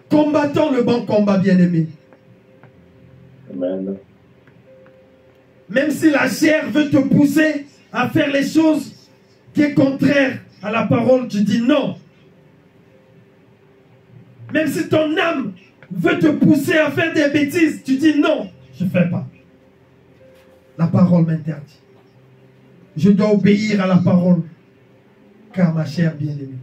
Combattons le bon combat, bien-aimé. Amen. Même si la chair veut te pousser à faire les choses qui sont contraires à la parole, tu dis non. Même si ton âme veut te pousser à faire des bêtises, tu dis non, je ne fais pas. La parole m'interdit. Je dois obéir à la parole. car ma chère bien-aimée.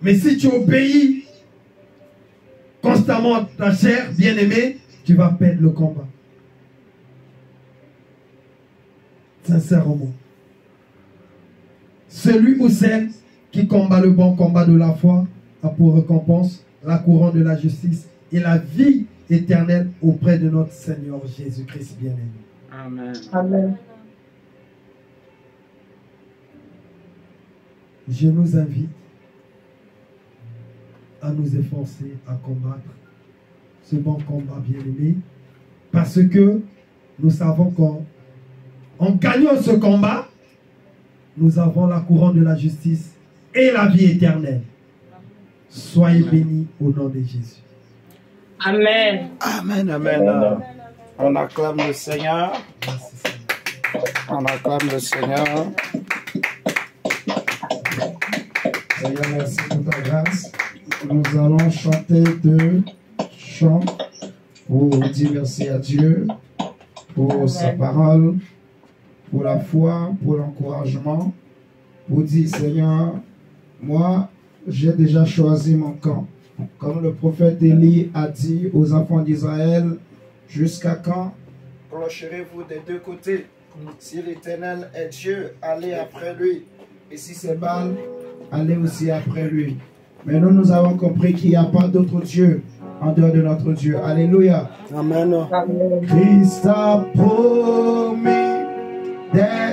Mais si tu obéis constamment ta chère bien-aimée, tu vas perdre le combat. Sincèrement. Celui ou celle qui combat le bon combat de la foi a pour récompense la couronne de la justice et la vie éternelle auprès de notre Seigneur Jésus-Christ bien-aimé. Amen. Amen. Je nous invite à nous efforcer à combattre ce bon combat bien-aimé parce que nous savons qu'en gagnant ce combat, nous avons la couronne de la justice et la vie éternelle. Soyez bénis au nom de Jésus. Amen. Amen, amen. On acclame le Seigneur. Merci, Seigneur. On acclame le Seigneur. Seigneur, merci pour ta grâce. Nous allons chanter deux chants pour dire merci à Dieu, pour sa parole, pour la foi, pour l'encouragement, pour dire Seigneur, moi j'ai déjà choisi mon camp. Comme le prophète Élie a dit aux enfants d'Israël, jusqu'à quand clocherez-vous des deux côtés? Si l'Éternel est Dieu, allez après lui. Et si c'est Baal, allez aussi après lui. Mais nous avons compris qu'il n'y a pas d'autre Dieu en dehors de notre Dieu. Alléluia. Amen. Amen. Christ a promis d'être